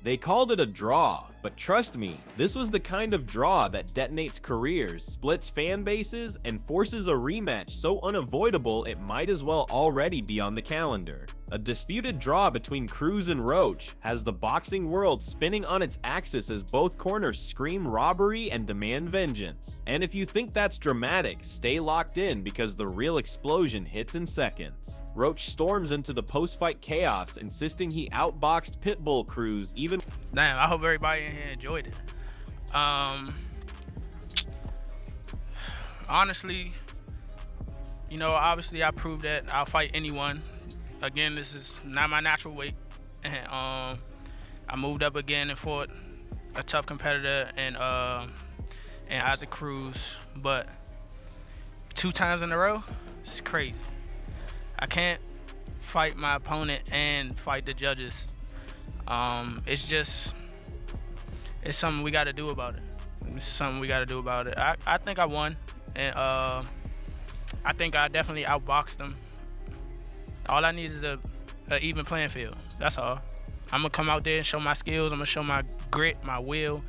They called it a draw, but trust me, this was the kind of draw that detonates careers, splits fan bases, and forces a rematch so unavoidable it might as well already be on the calendar. A disputed draw between Cruz and Roach has the boxing world spinning on its axis as both corners scream robbery and demand vengeance. And if you think that's dramatic, stay locked in because the real explosion hits in seconds. Roach storms into the post-fight chaos, insisting he outboxed Pitbull Cruz even. Damn, I hope everybody in here enjoyed it. Honestly, you know, obviously I proved that I'll fight anyone. Again, this is not my natural weight, and I moved up again and fought a tough competitor and Isaac Cruz, but 2 times in a row, it's crazy. I can't fight my opponent and fight the judges. It's something we got to do about it. It's something we got to do about it. I think I won, and I think I definitely outboxed them. All I need is a even playing field. That's all. I'm gonna come out there and show my skills. I'm gonna show my grit, my will,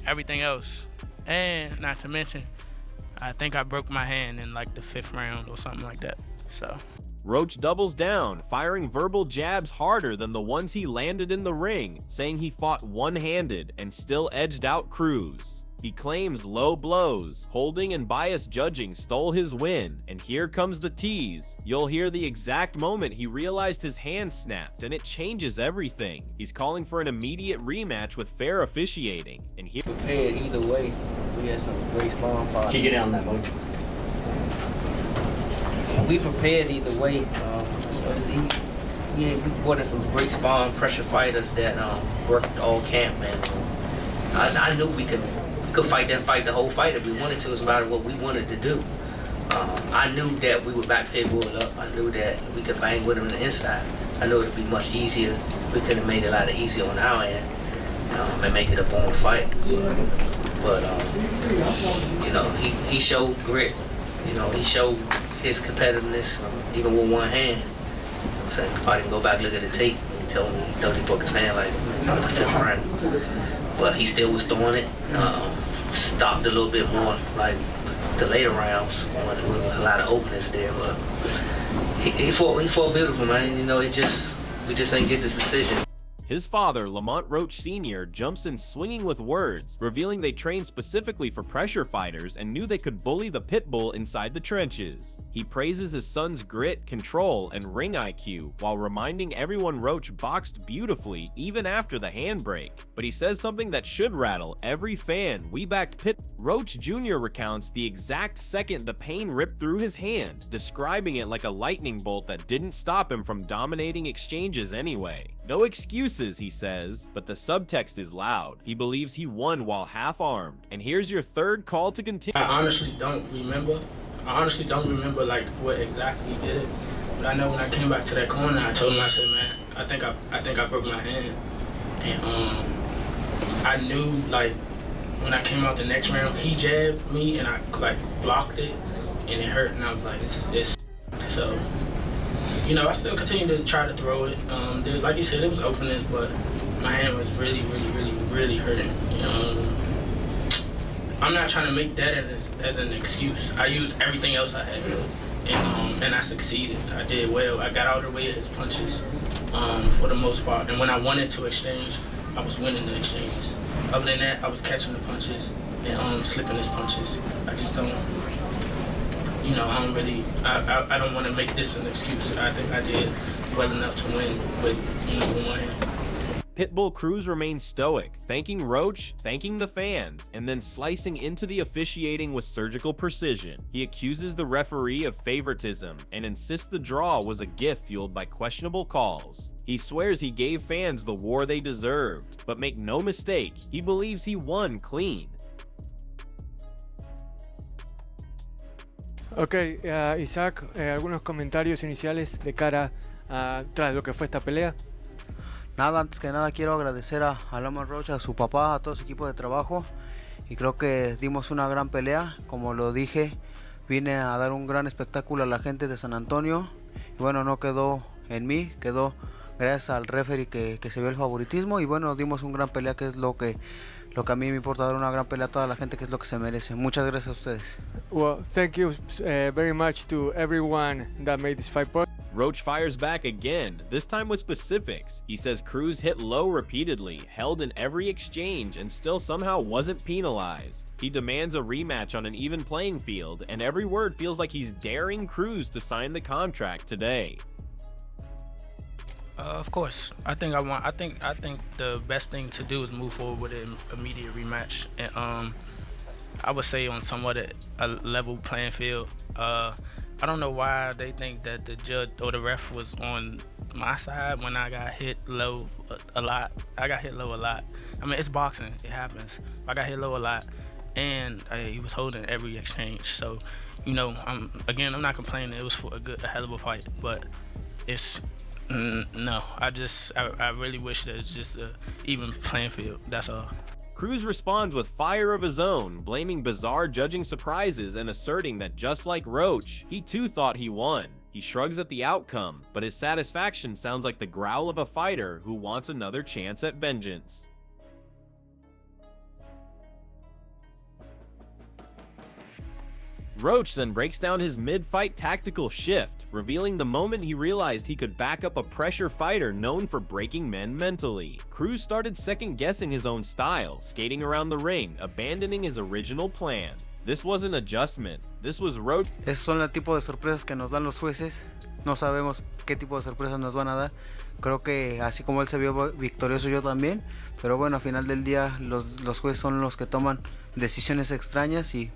everything else. And not to mention, I think I broke my hand in like the 5th round or something like that. So. Roach doubles down, firing verbal jabs harder than the ones he landed in the ring, saying he fought one-handed and still edged out Cruz. He claims low blows, holding and biased judging stole his win, and here comes the tease. You'll hear the exact moment he realized his hand snapped, and it changes everything. He's calling for an immediate rematch with fair officiating, and here— prepared either way. We had some great sparring partners. Can you get down that boat? We prepared either way. We brought in some great sparring pressure fighters that worked all camp, man. I knew we could fight that fight the whole fight if we wanted to. It's about what we wanted to do. I knew that we would back Pitbull up. I knew that we could bang with him on the inside. I knew it would be much easier. We could have made it a lot easier on our end and make it a born fight. But you know, he showed grit. You know, he showed his competitiveness even with one hand. You know what I'm saying? If I didn't go back look at the tape, he told me he thought he broke his hand like on the 5th round. But he still was throwing it. Stopped a little bit more like the later rounds when there was a lot of openings there. But he fought beautiful, man. You know, we just ain't get this decision. his father, Lamont Roach Jr., jumps in swinging with words, revealing they trained specifically for pressure fighters and knew they could bully the Pitbull inside the trenches. He praises his son's grit, control, and ring IQ, while reminding everyone Roach boxed beautifully even after the handbrake. But he says something that should rattle every fan: "We backed Pit." Roach Jr. recounts the exact second the pain ripped through his hand, describing it like a lightning bolt that didn't stop him from dominating exchanges anyway. No excuses, he says, but the subtext is loud. He believes he won while half-armed. And here's your third call to continue. I honestly don't remember like what exactly did it. But I know when I came back to that corner, I told him, I said, man, I think I broke my hand. And I knew, like, when I came out the next round, he jabbed me and I like blocked it and it hurt, and I was like, it's so, you know, I still continued to try to throw it. Like you said, it was openings, but my hand was really hurting. I'm not trying to make that as an excuse. I used everything else I had, and I succeeded. I did well. I got out of the way of his punches for the most part, and when I wanted to exchange, I was winning the exchange. Other than that, I was catching the punches and slipping his punches. I just don't, you know, I don't want to make this an excuse. I think I did well enough to win with, you know, one hand. Pitbull Cruz remains stoic, thanking Roach, thanking the fans, and then slicing into the officiating with surgical precision. He accuses the referee of favoritism and insists the draw was a gift fueled by questionable calls. He swears he gave fans the war they deserved, but make no mistake, he believes he won clean. Ok, Isaac, algunos comentarios iniciales de cara a tras lo que fue esta pelea. Nada, antes que nada quiero agradecer a Lamont Roach, a su papá, a todo su equipo de trabajo, y creo que dimos una gran pelea. Como lo dije, vine a dar un gran espectáculo a la gente de San Antonio, y bueno, no quedó en mí, quedó gracias al referee que se vio el favoritismo y bueno, dimos un gran pelea que es lo que a mí me importa, dar una gran pelea a toda la gente que es lo que se merece. Muchas gracias a ustedes. Well, thank you very much to everyone that made this fight possible. Roach fires back again, this time with specifics. He says Cruz hit low repeatedly, held in every exchange, and still somehow wasn't penalized. He demands a rematch on an even playing field, and every word feels like he's daring Cruz to sign the contract today. Of course, I think the best thing to do is move forward with an immediate rematch, and I would say on somewhat a level playing field. I don't know why they think that the judge or the ref was on my side when I got hit low a lot. I got hit low a lot. I mean, it's boxing, it happens. I got hit low a lot, and he was holding every exchange. So, you know, I'm not complaining. It was for a hell of a fight, but it's no. I really wish that it's just a even playing field. That's all. Cruz responds with fire of his own, blaming bizarre judging surprises and asserting that just like Roach, he too thought he won. He shrugs at the outcome, but his satisfaction sounds like the growl of a fighter who wants another chance at vengeance. Roach then breaks down his mid-fight tactical shift, revealing the moment he realized he could back up a pressure fighter known for breaking men mentally. Cruz started second-guessing his own style, skating around the ring, abandoning his original plan. This wasn't adjustment, this was Roach. Esos son el tipo de sorpresas que nos dan los jueces. No sabemos qué tipo de sorpresas nos van a dar. Creo que así como él se vio victorioso, yo también. Pero bueno, al final del día los jueces son los que toman decisiones extrañas y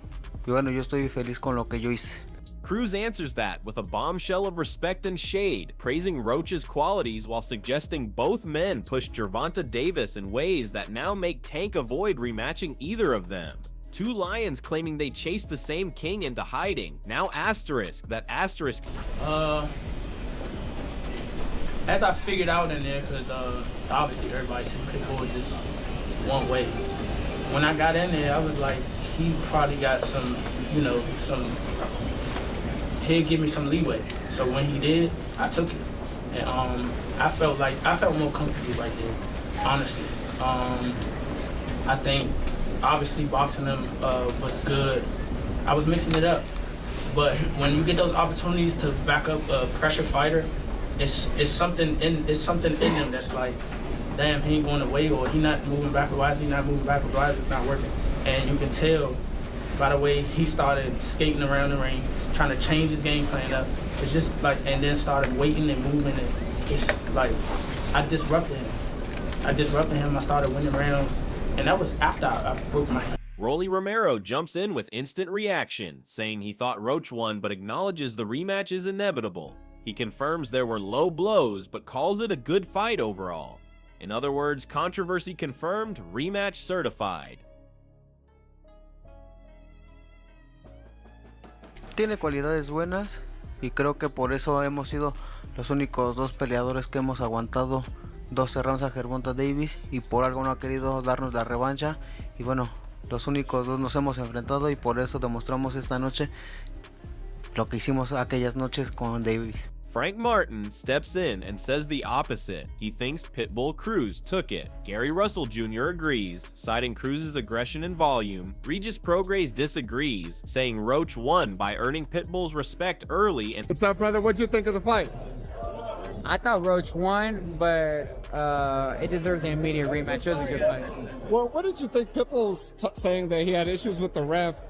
bueno, yo estoy feliz con lo que yo hice. Cruz answers that with a bombshell of respect and shade, praising Roach's qualities while suggesting both men pushed Gervonta Davis in ways that now make Tank avoid rematching either of them. Two Lions claiming they chased the same king into hiding. Now asterisk, that asterisk. As I figured out in there, because obviously everybody sees Pitbull just one way. When I got in there, I was like, he probably got some, you know, he'd give me some leeway. So when he did, I took it. And I felt more comfortable right there, honestly. I think obviously boxing him was good. I was mixing it up. But when you get those opportunities to back up a pressure fighter, it's something in them that's like, damn, he ain't going away, or he not moving backwards. Why is he not moving backwards? Why is it not working? And you can tell by the way he started skating around the ring, trying to change his game plan up. It's just like, and then started waiting and moving. And it's like, I disrupted him. I started winning rounds. And that was after I broke my hand. Rolly Romero jumps in with instant reaction, saying he thought Roach won but acknowledges the rematch is inevitable. He confirms there were low blows but calls it a good fight overall. In other words, controversy confirmed, rematch certified. Tiene cualidades buenas y creo que por eso hemos sido los únicos dos peleadores que hemos aguantado 12 rounds a Gervonta Davis y por algo no ha querido darnos la revancha y bueno, los únicos dos nos hemos enfrentado y por eso demostramos esta noche lo que hicimos aquellas noches con Davis. Frank Martin steps in and says the opposite. He thinks Pitbull Cruz took it. Gary Russell Jr. agrees, citing Cruz's aggression and volume. Regis Prograis disagrees, saying Roach won by earning Pitbull's respect early. And what's up, brother? What'd you think of the fight? I thought Roach won, but it deserves an immediate rematch. It was a good fight. Well, what did you think? Pitbull's saying that he had issues with the ref.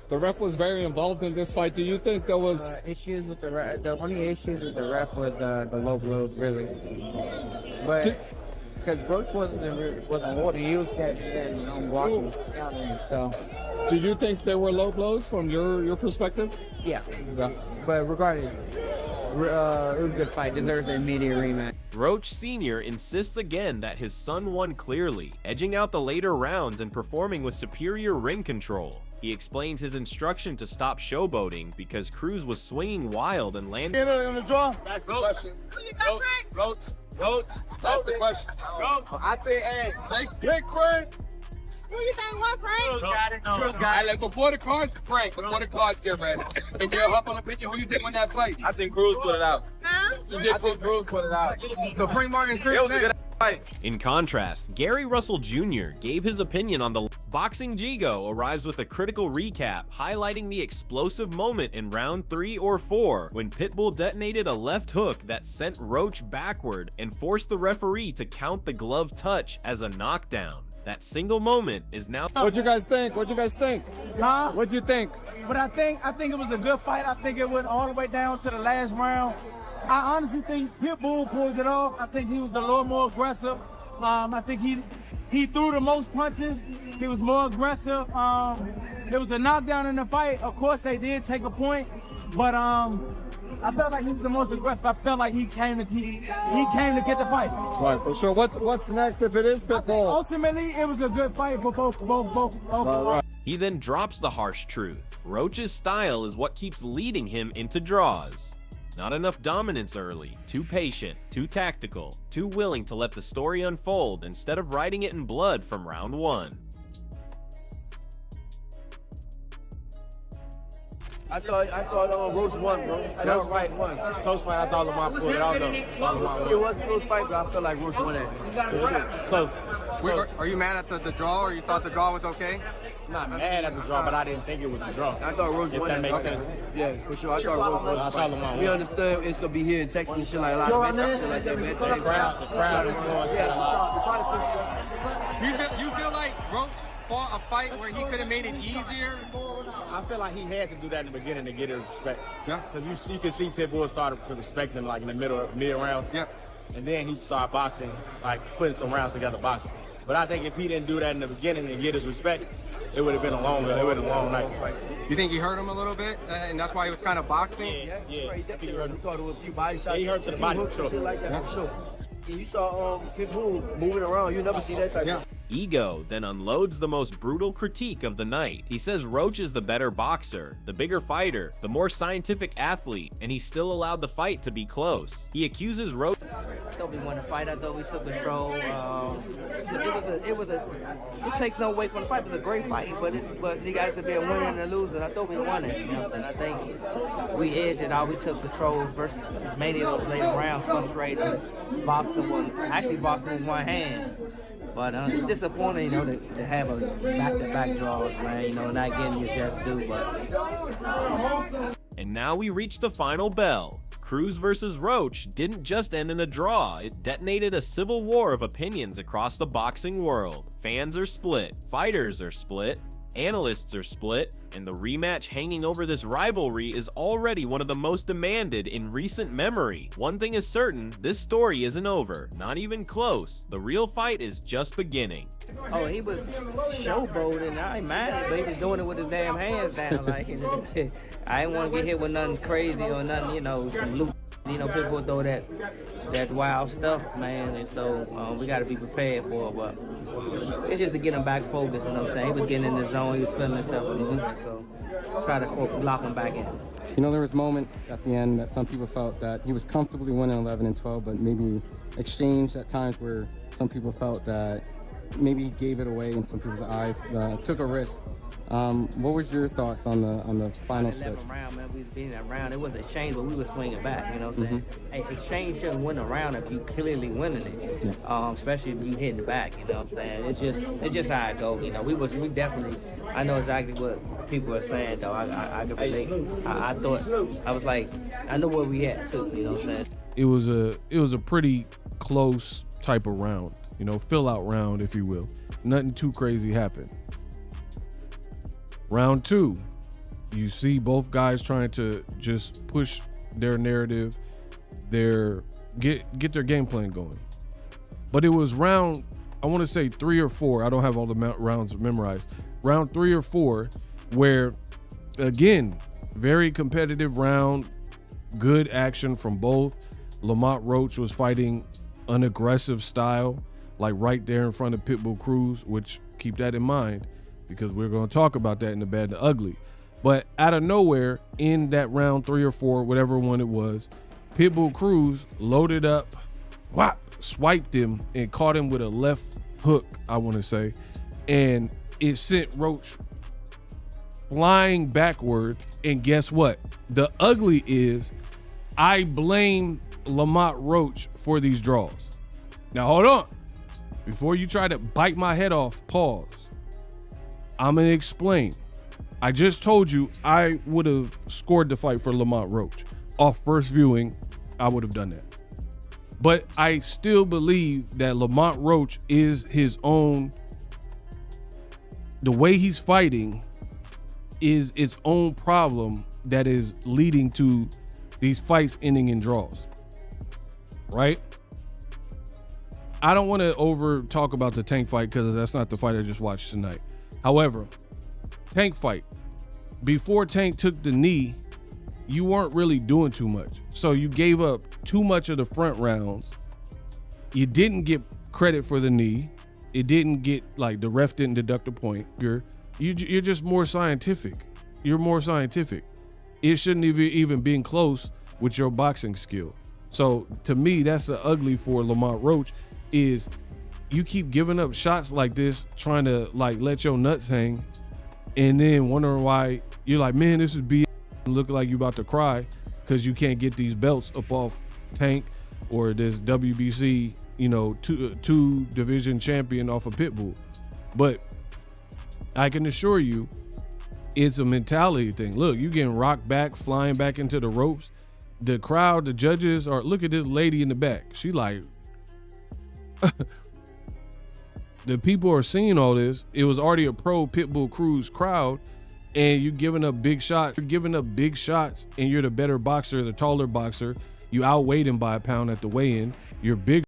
The ref was very involved in this fight. Do you think there was issues with the ref? The only issues with the ref was the low blows, really. But because Roach wasn't holding, he was getting blocking, countering. So, do you think there were low blows from your perspective? Yeah. But regardless, it was a good fight. Deserves an immediate rematch. Roach Sr. insists again that his son won clearly, edging out the later rounds and performing with superior ring control. He explains his instruction to stop showboating because Cruz was swinging wild and landing. On the draw? That's the question. Roach. That's the question. I think, hey, take pick, Frank. Who you think won, Frank? Cruz got it. Cruz got it. Before the cards, Frank, before the cards get ready. In your humble opinion, who you think won that fight? I think Cruz put it out. Huh? You did put Cruz put it out. So Frank Martin Cruz next. In contrast, Gary Russell Jr. gave his opinion on the Boxing Jigo arrives with a critical recap, highlighting the explosive moment in round 3 or 4 when Pitbull detonated a left hook that sent Roach backward and forced the referee to count the glove touch as a knockdown. That single moment is now. What'd you guys think? What'd you guys think? Huh? What'd you think? But I think it was a good fight. I think it went all the way down to the last round. I honestly think Pitbull pulled it off. I think he was a little more aggressive. I think he threw the most punches. He was more aggressive. There was a knockdown in the fight. Of course, they did take a point, but I felt like he was the most aggressive. I felt like he came to get the fight. Right, for sure. What's next if it is Pitbull? Ultimately, it was a good fight for both. Right. He then drops the harsh truth. Roach's style is what keeps leading him into draws. Not enough dominance early, too patient, too tactical, too willing to let the story unfold instead of writing it in blood from round 1. I thought Roach won, bro. Close fight. Close fight. I thought Lamont pulled it out though. It was a close fight, but I feel like Roach won it. Close. Are you mad at the draw, or you thought the draw was okay? I'm not mad at the draw, but I didn't think it was a draw. I thought Roach won. If that makes sense. Yeah, for sure. I thought Roach won. I thought Lamont won. We understood it's gonna be here in Texas and shit like that. Shit like that, man. The crowd influence. You feel like Roach fought a fight where he could have made it easier? I feel like he had to do that in the beginning to get his respect. Yeah. Because you can see Pitbull started to respect him like in the mid rounds. Yep. And then he started boxing, like putting some rounds together boxing. But I think if he didn't do that in the beginning and get his respect, it would have been a long night. You think he hurt him a little bit, and that's why he was kind of boxing? Yeah. I think he hurt him. He hurt to the body for sure. Like that, for sure. You saw Pitbull moving around. You never see that type of. Ego then unloads the most brutal critique of the night. He says Roach is the better boxer, the bigger fighter, the more scientific athlete, and he still allowed the fight to be close. He accuses Roach. I thought we won the fight. I thought we took control. It takes no away from the fight. It was a great fight, but you guys have been winning and losing. I thought we won it. You know what I'm saying? I think we edged it out. We took control versus many of those later rounds, frustrated. Boxing in one hand. But it's disappointing, you know, to have a back-to-back draws, man. You know, not getting your just due. But. And now we reach the final bell. Cruz versus Roach didn't just end in a draw, it detonated a civil war of opinions across the boxing world. Fans are split, fighters are split, analysts are split, and the rematch hanging over this rivalry is already one of the most demanded in recent memory. One thing is certain, this story isn't over, not even close. The real fight is just beginning. Oh, he was showboating. I ain't mad, but he was doing it with his damn hands down. Like, I didn't want to get hit with nothing crazy or nothing, you know, some loot. You know, people throw that wild stuff, man, and so we got to be prepared for it. But it's just to get him back focused, you know what I'm saying? He was getting in the zone, he was feeling himself in the movement, so try to lock him back in. You know, there was moments at the end that some people felt that he was comfortably winning 11 and 12, but maybe exchanged at times where some people felt that maybe he gave it away in some people's eyes, took a risk. What was your thoughts on the final stretch? Round, man, we was beating that round. It was a change, but we were swinging back. You know what I'm saying? Hey, exchange shouldn't win a round if you clearly winning it, especially if you hitting the back. You know what I'm saying? It's just how it goes. You know, we definitely. I know exactly what people are saying, though. I can relate. I thought I was like, I know where we at too. You know what I'm saying? It was a pretty close type of round. You know, fill out round, if you will. Nothing too crazy happened. Round 2, you see both guys trying to just push their narrative, get their game plan going. But it was round, I want to say 3 or 4. I don't have all the rounds memorized. Round 3 or 4, where again, very competitive round, good action from both. Lamont Roach was fighting an aggressive style, like right there in front of Pitbull Cruz, which keep that in mind, because we're going to talk about that in the bad and the ugly. But out of nowhere, in that round 3 or 4, whatever one it was, Pitbull Cruz loaded up, swiped him, and caught him with a left hook, I want to say. And it sent Roach flying backward. And guess what? The ugly is, I blame Lamont Roach for these draws. Now hold on. Before you try to bite my head off, pause. I'm gonna explain. I just told you I would have scored the fight for Lamont Roach. Off first viewing, I would have done that. But I still believe that Lamont Roach is his own. The way he's fighting is its own problem that is leading to these fights ending in draws. Right? I don't want to over talk about the Tank fight because that's not the fight I just watched tonight. However, Tank fight. Before Tank took the knee, you weren't really doing too much. So you gave up too much of the front rounds. You didn't get credit for the knee. It didn't get, like, the ref didn't deduct a point. You're just more scientific. You're more scientific. It shouldn't even been close with your boxing skill. So to me, that's the ugly for Lamont Roach is you keep giving up shots like this, trying to like let your nuts hang, and then wondering why you're like, man, this is BS, look like you about to cry because you can't get these belts up off Tank or this WBC, two division champion off of Pitbull. But I can assure you, it's a mentality thing. Look, you getting rocked back, flying back into the ropes. The crowd, the judges are, look at this lady in the back. She like, the people are seeing all this. It was already a pro Pitbull Cruz crowd, and you're giving up big shots. You're giving up big shots, and you're the better boxer, the taller boxer. You outweighed him by a pound at the weigh-in. You're bigger.